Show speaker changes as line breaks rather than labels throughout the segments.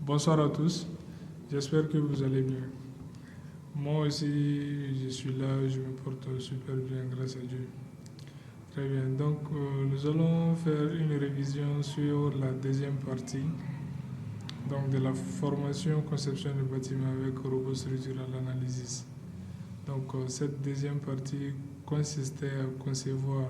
Bonsoir à tous, j'espère que vous allez bien. Moi aussi, je suis là, je me porte super bien grâce à Dieu. Très bien, donc nous allons faire une révision sur la deuxième partie donc, de la formation conception de bâtiment avec robot structural analysis. Donc cette deuxième partie consistait à concevoir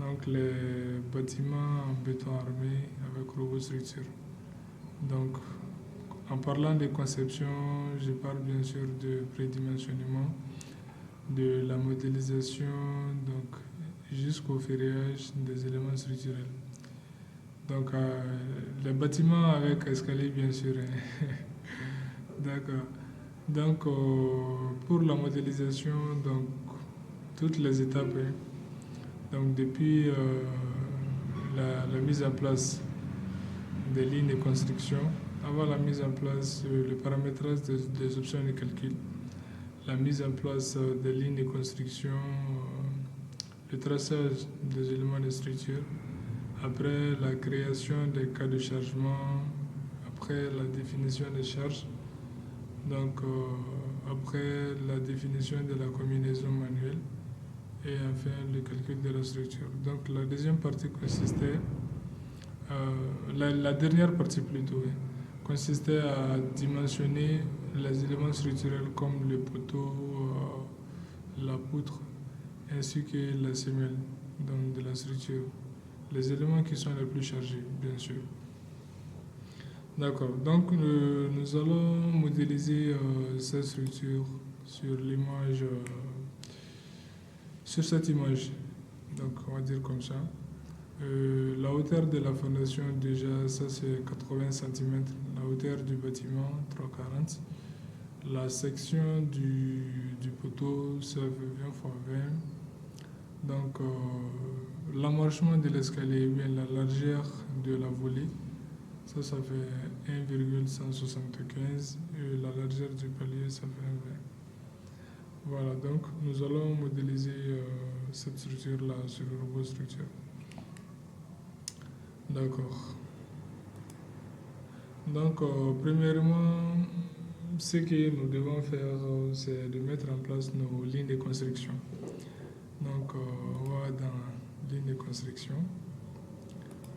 donc, les bâtiments en béton armé avec robot structure. Donc en parlant de conception, je parle bien sûr de prédimensionnement, de la modélisation, donc jusqu'au ferrage des éléments structurels. Donc les bâtiments avec escalier bien sûr. D'accord. Donc pour la modélisation, donc toutes les étapes, hein. Donc depuis la mise en place des lignes de construction, avant la mise en place, le paramétrage des options de calcul, la mise en place des lignes de construction, le traçage des éléments de structure, après la création des cas de chargement, après la définition des charges, donc après la définition de la combinaison manuelle et enfin le calcul de la structure. Donc la deuxième partie consistait, la dernière partie plutôt, oui, consistait à dimensionner les éléments structurels comme le poteau, la poutre ainsi que la semelle donc de la structure. Les éléments qui sont les plus chargés, bien sûr. D'accord, donc nous allons modéliser cette structure sur l'image, sur cette image. Donc on va dire comme ça. La hauteur de la fondation, déjà, ça c'est 80 cm. La hauteur du bâtiment, 3,40. La section du poteau, ça fait 20 x 20. Donc, l'emmarchement de l'escalier, bien la largeur de la volée, ça fait 1,175. Et la largeur du palier, ça fait 20. Voilà, donc nous allons modéliser cette structure-là sur le robot structure. D'accord. Donc, premièrement, ce que nous devons faire, c'est de mettre en place nos lignes de construction. Donc, on va dans ligne de construction.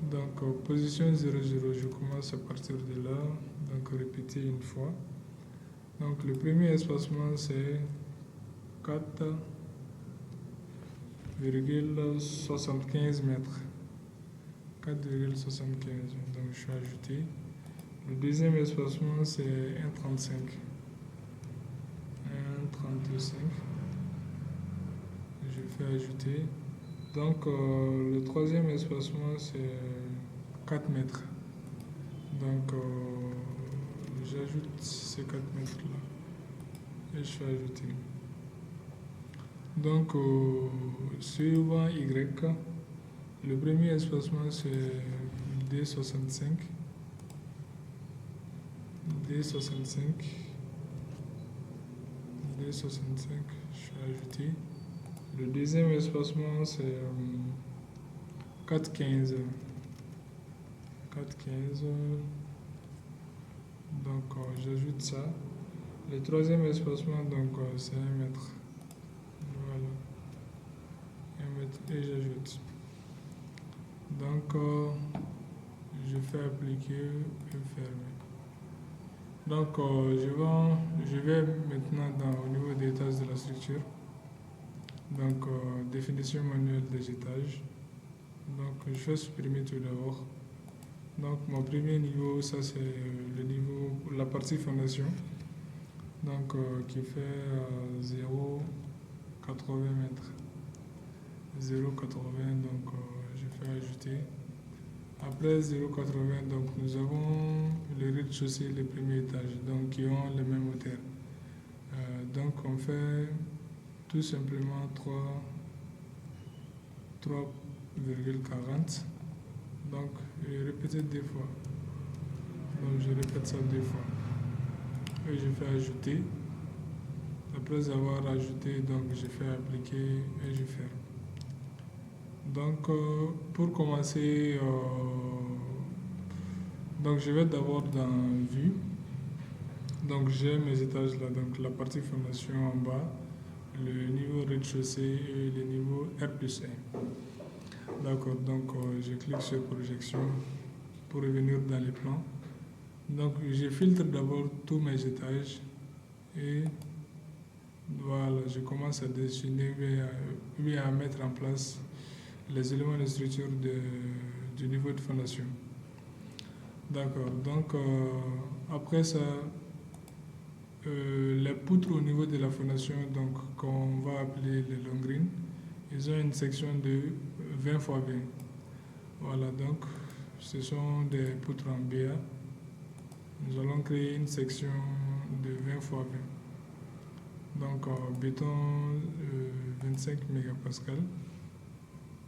Donc, position 0,0, je commence à partir de là. Donc, répéter une fois. Donc, le premier espacement, c'est 4,75 mètres. 4,75. Donc, je suis ajouté. Le deuxième espacement, c'est 1,35. 1,35. Je fais ajouter. Donc, le troisième espacement, c'est 4 mètres. Donc, j'ajoute ces 4 mètres-là et je fais ajouter. Donc, suivant Y, le premier espacement, c'est D65. D65. D65, je fais ajouter. Le deuxième espacement, c'est 4,15. 4,15. Donc, j'ajoute ça. Le troisième espacement, donc, c'est 1 mètre. Voilà. 1 mètre et j'ajoute. Donc, je fais appliquer et fermer. Donc, je vais maintenant au niveau des étages de la structure. Donc, définition manuelle des étages. Donc, je vais supprimer tout d'abord. Donc, mon premier niveau, ça c'est le niveau, la partie fondation. Donc, qui fait 0,80 mètres. 0,80, donc je fais ajouter. Après 0,80, donc nous avons le rez-de-chaussée, les premiers étages, donc qui ont les mêmes hauteurs. Donc, on fait tout simplement 3,40. Donc, je répète deux fois. Donc, je répète ça deux fois. Et je fais ajouter. Après avoir ajouté, donc je fais appliquer et je ferme. Donc, pour commencer Donc je vais d'abord dans Vue. Donc j'ai mes étages là, donc la partie fondation en bas, le niveau rez-de-chaussée et le niveau R+1. D'accord, donc je clique sur projection pour revenir dans les plans. Donc je filtre d'abord tous mes étages et voilà, je commence à dessiner ou à mettre en place les éléments de structure du niveau de fondation. D'accord, donc après ça, les poutres au niveau de la fondation, donc qu'on va appeler les long greens, ils ont une section de 20 x 20. Voilà, donc ce sont des poutres en BA. Nous allons créer une section de 20 x 20. Donc béton 25 mégapascales.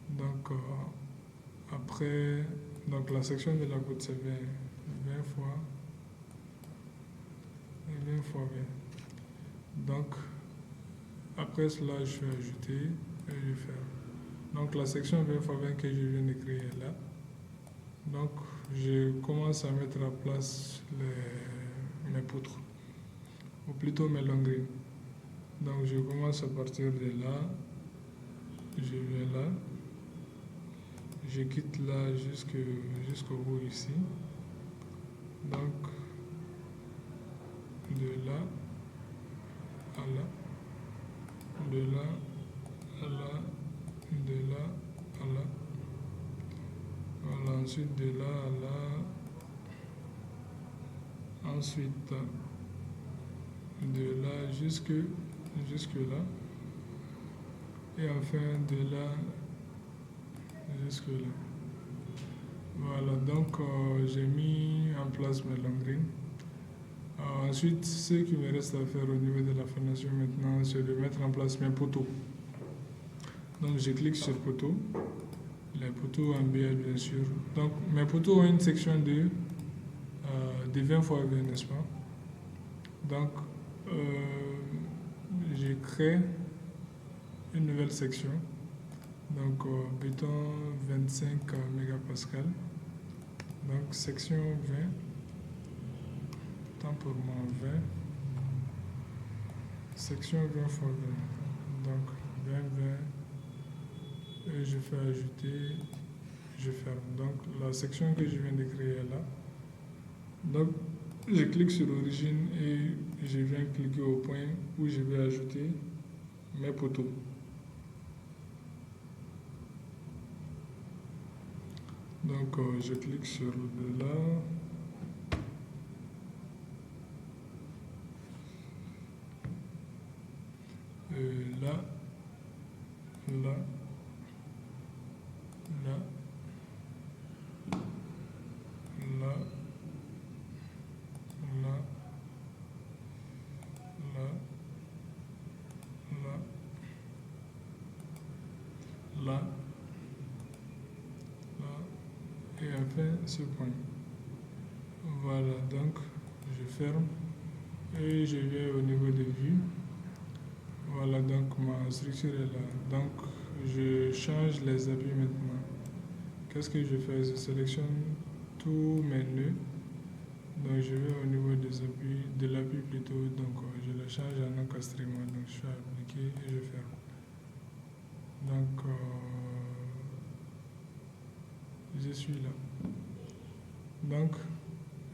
Donc après, donc la section de la poutre c'est 20 fois 20 fois 20. Donc après cela, je vais ajouter et je vais faire. Donc la section 20 x 20 que je viens de créer est là. Donc je commence à mettre en place mes poutres, ou plutôt mes long greens. Donc je commence à partir de là, je vais là, je quitte là jusqu'au bout ici. Donc de là à là, de là à là, de là à là. Voilà, ensuite de là à là, ensuite de là jusque là, et enfin de là jusque là. Voilà, donc j'ai mis en place mes long greens. Ensuite, ce qui me reste à faire au niveau de la fondation maintenant, c'est de mettre en place mes poteaux. Donc je clique sur poteaux, les poteaux en BL bien sûr. Donc mes poteaux ont une section de 20 x 20, n'est-ce pas? Donc je crée une nouvelle section. Donc béton 25 mégapascales. Donc section 20, temps pour moi 20, section 20 x 20. Donc 20, 20, et je fais ajouter, je ferme. Donc la section que je viens de créer est là. Donc je clique sur origine et je viens cliquer au point où je vais ajouter mes poteaux. Donc je clique sur le là. Là, là, là, là, là, là, là, là, là, et enfin ce point. Voilà, donc je ferme et je vais au niveau de vue. Voilà, donc ma structure est là. Donc je change les appuis maintenant. Qu'est-ce que je fais? Je sélectionne tous mes nœuds. Donc je vais au niveau des appuis, de l'appui plutôt, donc je le change en encastrement. Donc je fais appliquer et je ferme. Donc je suis là. Donc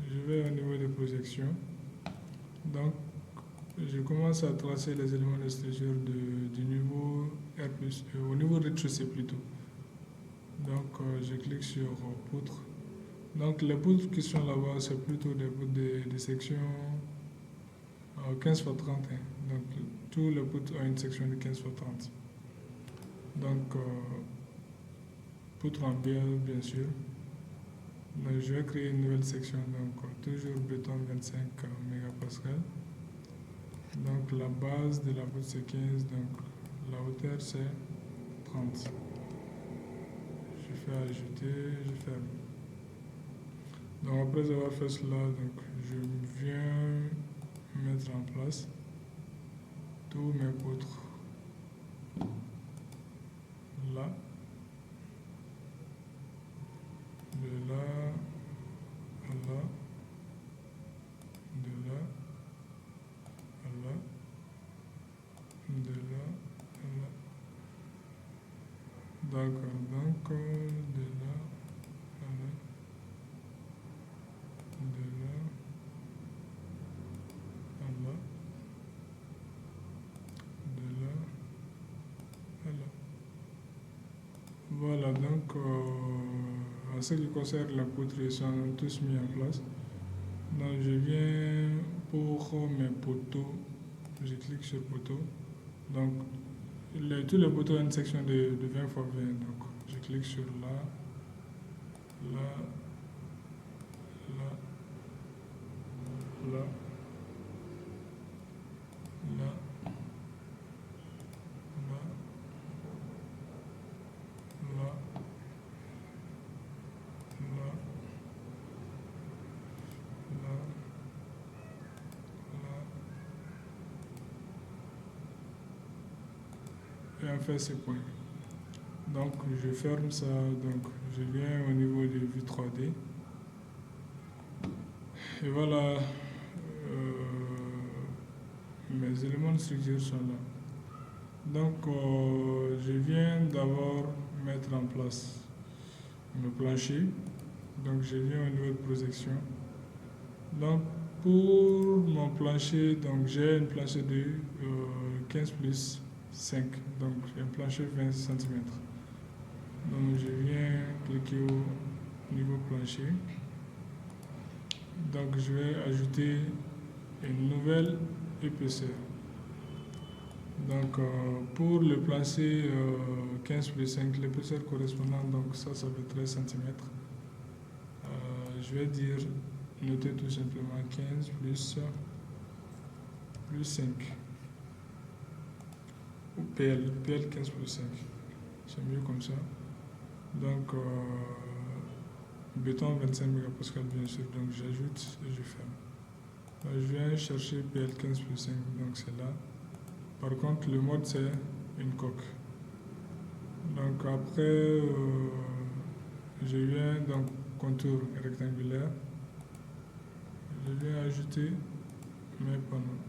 je vais au niveau des projections. Donc je commence à tracer les éléments de structure du niveau R+, au niveau rez-de-chaussée plutôt. Donc je clique sur poutre. Donc les poutres qui sont là-bas, c'est plutôt des poutres de section 15 x 30. Donc tous les poutres ont une section de 15 x 30. Donc poutre en BL bien sûr. Donc, je vais créer une nouvelle section, donc toujours béton 25 mégapascales. Donc la base de la poutre c'est 15, donc la hauteur c'est 30. Je fais ajouter, je ferme. Donc après avoir fait cela, donc je viens mettre en place tous mes poutres là, de là à là, de là à là, de là à là, de là à là. Voilà, donc en ce qui concerne la poutre, ils sont tous mis en place. Donc je viens pour mes poteaux, je clique sur poteau. Donc tous les poteaux ont une section de 20 x 20. Donc je clique sur là, là, là, là, là, là, là, là, là, là. Et enfin ces points. Donc je ferme ça, donc je viens au niveau de vue 3D. Et voilà, mes éléments de structure sont là. Donc je viens d'abord mettre en place le plancher. Donc je viens au niveau de projection. Donc pour mon plancher, donc j'ai une plancher de 15 plus 5. Donc un plancher 20 cm. Donc je viens cliquer au niveau plancher. Donc je vais ajouter une nouvelle épaisseur. Donc pour le plancher 15 plus 5, l'épaisseur correspondante, donc ça fait 13 cm. Je vais dire, noter tout simplement 15 plus 5. Ou PL 15 plus 5. C'est mieux comme ça. Donc béton 25 mégapascal bien sûr, donc j'ajoute et je ferme. Je viens chercher PL 15 plus 5, donc c'est là. Par contre le mode c'est une coque. Donc après je viens donc contour rectangulaire. Je viens ajouter mes panneaux.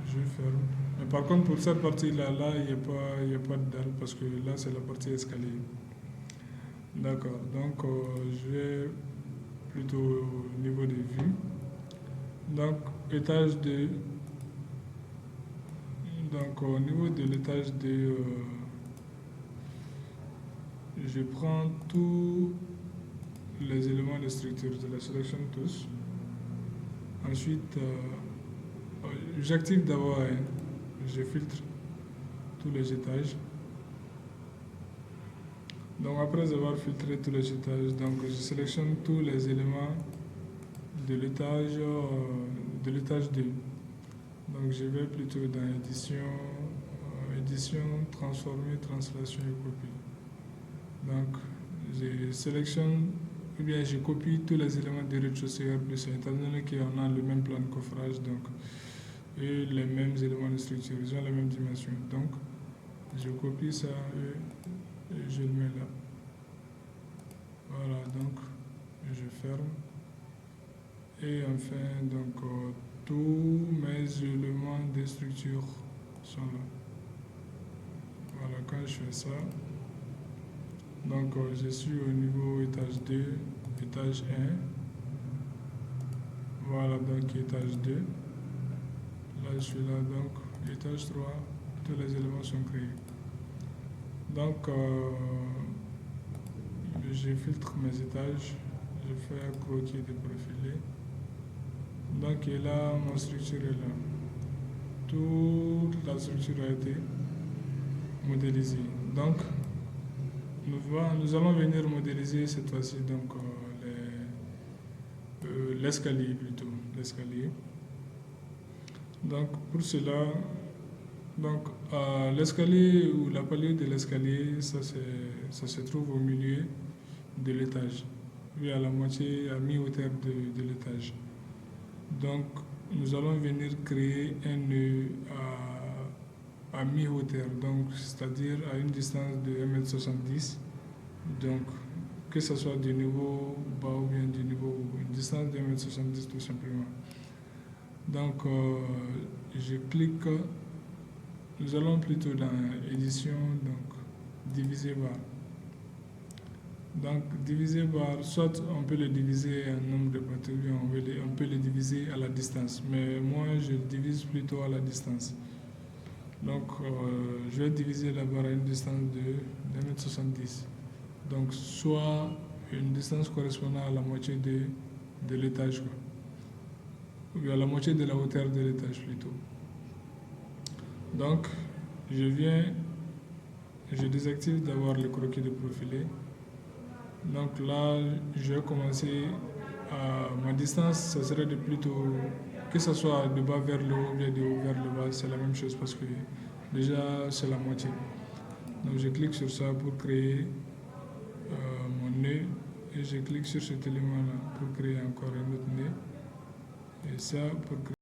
Je ferme. Mais par contre, pour cette partie-là, il n'y a pas de dalle parce que là, c'est la partie escalier. D'accord. Donc, je vais plutôt au niveau des vues. Donc, étage 2. Donc, au niveau de l'étage 2, je prends tous les éléments de structure, je les sélectionne tous. Ensuite, j'active d'abord, je filtre tous les étages. Donc après avoir filtré tous les étages, donc je sélectionne tous les éléments de l'étage 2. Donc je vais plutôt dans édition, transformer, translation et copie. Donc je sélectionne ou bien je copie tous les éléments du rez-de-chaussée R+1, étant donné qu'on a le même plan de coffrage donc, et les mêmes éléments de structure, ils ont les mêmes dimensions. Donc je copie ça et je le mets là. Voilà, donc je ferme. Et enfin, donc tous mes éléments de structure sont là. Voilà, quand je fais ça, donc je suis au niveau étage 2, étage 1. Voilà, donc étage 2. Là, je suis là, donc étage 3, tous les éléments sont créés. Donc, je filtre mes étages, je fais un croquis de profilé. Donc, et là, ma structure est là. Toute la structure a été modélisée. Donc, nous allons venir modéliser cette fois-ci donc l'escalier plutôt, l'escalier. Donc, pour cela, donc l'escalier ou la palier de l'escalier, ça se trouve au milieu de l'étage, oui, à la moitié, à mi-hauteur de l'étage. Donc, nous allons venir créer un nœud à mi-hauteur, donc c'est-à-dire à une distance de 1,70 m, donc que ce soit du niveau bas ou bien du niveau haut, une distance de 1m70 tout simplement. Donc je clique, nous allons plutôt dans édition, donc diviser par. Donc diviser par, soit on peut le diviser en nombre de parties, ou bien on peut le diviser à la distance, mais moi je divise plutôt à la distance. Donc je vais diviser la barre à une distance de 1m70. Donc soit une distance correspondant à la moitié de l'étage, ou bien à la moitié de la hauteur de l'étage plutôt. Donc je désactive d'abord le croquis de profilé. Donc là, je vais commencer ma distance, ça serait de plutôt, que ce soit de bas vers le haut ou bien de haut vers le bas, c'est la même chose parce que déjà c'est la moitié. Donc je clique sur ça pour créer mon nœud et je clique sur cet élément là pour créer encore un autre nœud et ça pour créer